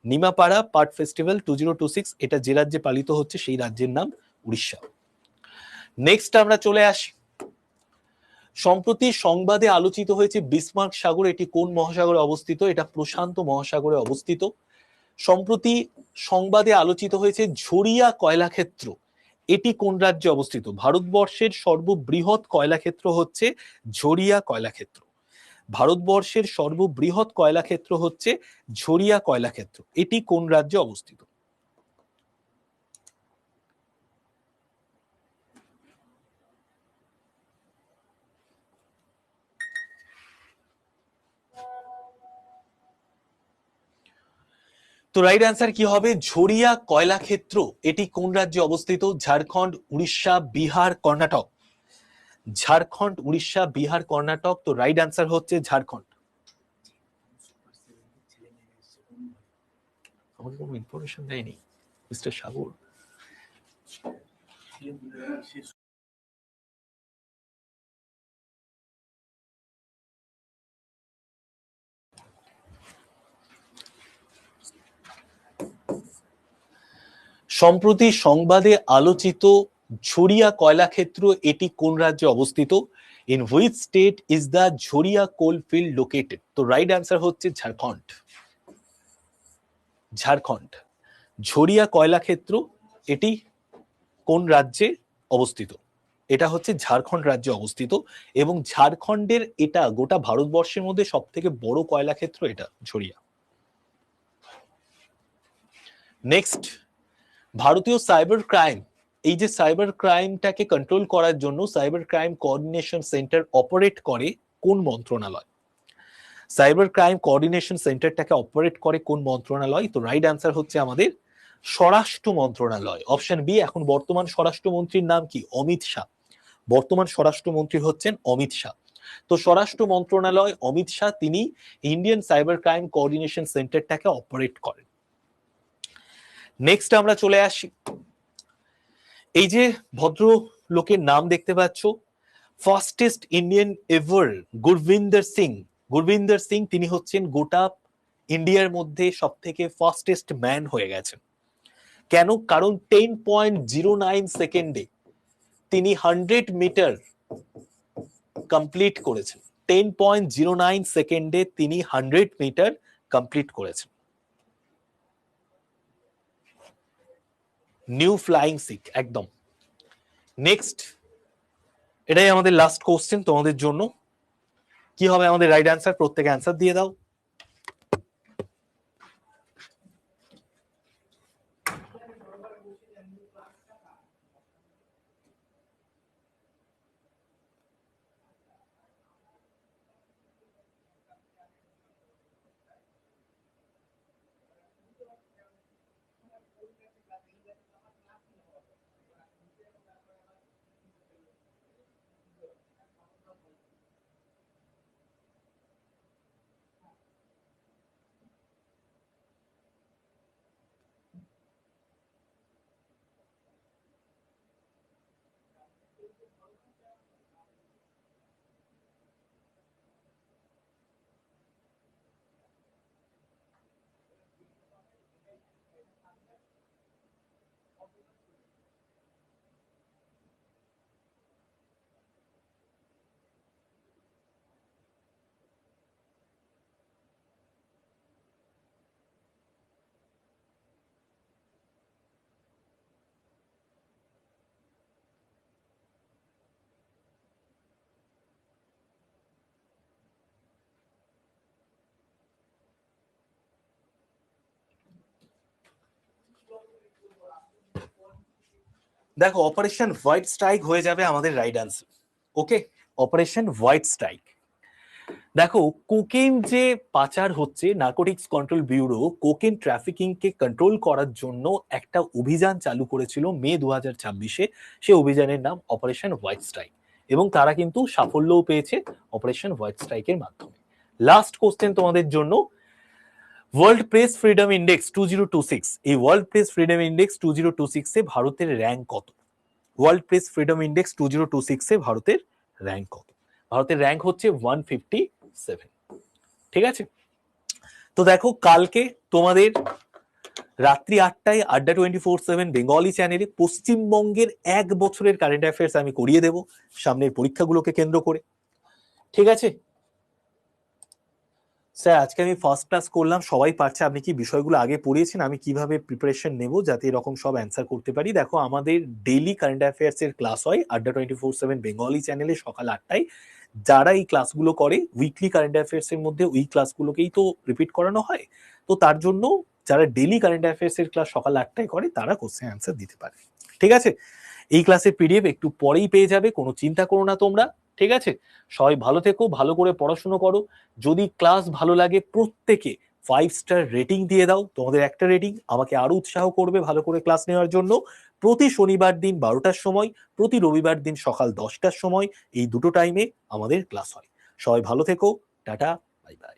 নিমাপাড়া পাট ফেস্টিভ্যাল 2026 এটা যে রাজ্যে পালিত হচ্ছে সেই রাজ্যের নাম উড়িষ্যা। নেক্সট আমরা চলে আসি, সম্প্রতি সংবাদে আলোচিত হয়েছে বিসমার্ক সাগর, এটি কোন মহাসাগরে অবস্থিত? এটা প্রশান্ত মহাসাগরে অবস্থিত। সম্প্রতি সংবাদে আলোচিত হয়েছে ঝরিয়া কয়লাক্ষেত্র, এটি কোন রাজ্যে অবস্থিত? ভারতবর্ষের সর্ববৃহৎ কয়লাক্ষেত্র হচ্ছে ঝরিয়া কয়লাক্ষেত্র। ভারতবর্ষের সর্ববৃহৎ কয়লাক্ষেত্র হচ্ছে ঝরিয়া কয়লাক্ষেত্র, এটি কোন রাজ্যে অবস্থিত? তো রাইট অ্যান্সার কি হবে? ঝরিয়া কয়লাক্ষেত্র এটি কোন রাজ্যে অবস্থিত? ঝাড়খণ্ড, উড়িষ্যা, বিহার, কর্ণাটক। ঝাড়খণ্ড, উড়িষ্যা, বিহার, কর্ণাটক। তো রাইট অ্যান্সার হচ্ছে ঝাড়খণ্ড। আমাকে কোনো ইনফরমেশন দেয়নি মিস্টার সাগর। সম্প্রতি সংবাদে আলোচিত ঝরিয়া কয়লাক্ষেত্র এটি কোন রাজ্যে অবস্থিত? In which state is the Jharia coal field located? তো রাইট অ্যান্সার হচ্ছে ঝাড়খণ্ড। ঝাড়খণ্ড। ঝরিয়া কয়লাক্ষেত্র এটি কোন রাজ্যে অবস্থিত? এটা হচ্ছে ঝাড়খণ্ড রাজ্যে অবস্থিত, এবং ঝাড়খণ্ডের এটা গোটা ভারতবর্ষের মধ্যে সব থেকে বড় কয়লাক্ষেত্র এটা ঝরিয়া। নেক্সট, ভারতীয় সাইবার ক্রাইম, এই যে সাইবার ক্রাইমটাকে কন্ট্রোল করার জন্য cyber crime coordination centre operate করে কোন মন্ত্রণালয়? সাইবার ক্রাইম কোঅর্ডিনেশন সেন্টারটাকে অপারেট করে কোন মন্ত্রণালয়? তো রাইট অ্যান্সার হচ্ছে আমাদের স্বরাষ্ট্র মন্ত্রণালয়। Option B. এখন বর্তমান স্বরাষ্ট্রমন্ত্রীর নাম কি? অমিত শাহ। বর্তমান স্বরাষ্ট্রমন্ত্রী হচ্ছেন অমিত শাহ। তো স্বরাষ্ট্র মন্ত্রণালয়, অমিত শাহ, তিনি ইন্ডিয়ান সাইবার ক্রাইম কোঅর্ডিনেশন সেন্টারটাকে অপারেট করেন। নেক্সট আমরা চলে আসি, এই যে ভদ্র লোকের নাম দেখতে পাচ্ছ, fastest Indian ever Gurvinder Singh. Gurvinder Singh তিনি হচ্ছেন গোটা ইন্ডিয়ার মধ্যে সব থেকে ফাস্টেস্ট ম্যান হয়ে গেছেন। কেন? কারণ 10.09 সেকেন্ডে তিনি 100 মিটার কমপ্লিট করেছেন। 10.09 সেকেন্ডে তিনি 100 মিটার কমপ্লিট করেছেন। নিউ ফ্লাইং সিখ একদম। নেক্সট, এটাই আমাদের লাস্ট কোশ্চেন তোমাদের জন্য। কি হবে আমাদের রাইট অ্যান্সার? প্রত্যেকে অ্যান্সার দিয়ে দাও। দেখো, অপারেশন হোয়াইট স্ট্রাইক হয়ে যাবে আমাদের right answer. Okay, operation white strike. দেখো, কোকেন যে পাচার হচ্ছে, narcotics control bureau cocaine trafficking কে কন্ট্রোল করার জন্য একটা অভিযান চালু করেছিল মে 2026-এ। সে অভিযানের নাম অপারেশন হোয়াইট স্ট্রাইক, এবং তারা কিন্তু সাফল্যও পেয়েছে অপারেশন হোয়াইট স্ট্রাইকের মাধ্যমে। লাস্ট কোশ্চেন তোমাদের জন্য, ওয়ার্ল্ড প্রেস ফ্রিডম ইন্ডেক্স 2026, এই ওয়ার্ল্ড প্রেস ফ্রিডম ইন্ডেক্স 2026-এ ভারতের র্যাঙ্ক কত? ওয়ার্ল্ড প্রেস ফ্রিডম ইন্ডেক্স 2026-এ ভারতের র্যাঙ্ক কত? ভারতের র্যাঙ্ক হচ্ছে 157। ঠিক আছে, তো দেখো কালকে তোমাদের রাত্রি 8টায় আড্ডা 24/7 বেঙ্গলি চ্যানেলে পশ্চিমবঙ্গের 1 বছরের কারেন্ট অ্যাফেয়ার্স আমি করিয়ে দেব সামনের পরীক্ষাগুলোকে কেন্দ্র করে। ঠিক আছে স্যার, আজকে আমি ফার্স্ট ক্লাস করলাম, সবাই পারছে। আপনি কি বিষয়গুলো আগে পড়িয়েছেন? আমি কিভাবে প্রিপারেশন নেব যাতে এরকম সব অ্যান্সার করতে পারি? দেখো, আমাদের ডেইলি কারেন্ট অ্যাফেয়ার্স এর ক্লাস হয় আড্ডা 24/7 বেঙ্গলি চ্যানেলে সকাল 8টায়। যারা এই ক্লাসগুলো করে, উইকলি কারেন্ট অ্যাফেয়ার্স এর মধ্যে ওই ক্লাসগুলোকেই তো রিপিট করানো হয়। তো তার জন্য যারা ডেইলি কারেন্ট অ্যাফেয়ার্স এর ক্লাস সকাল 8টায় করে, তারা কোশ্চেন অ্যান্সার দিতে পারে। ঠিক আছে, এই ক্লাসের পিডিএফ একটু পরেই পেয়ে যাবে, কোনো চিন্তা করো না তোমরা। ঠিক আছে, সবাই ভালো থেকো, ভালো করে পড়াশোনা করো। যদি ক্লাস ভালো লাগে, প্রত্যেকে 5 স্টার রেটিং দিয়ে দাও। তোমাদের একটা রেটিং আমাকে আরো উৎসাহ করবে ভালো করে ক্লাস নেওয়ার জন্য। প্রতি শনিবার দিন 12টার সময়, প্রতি রবিবার দিন সকাল 10টার সময়, এই দুটো টাইমে আমাদের ক্লাস হয়। সবাই ভালো থেকো, টাটা, বাই বাই।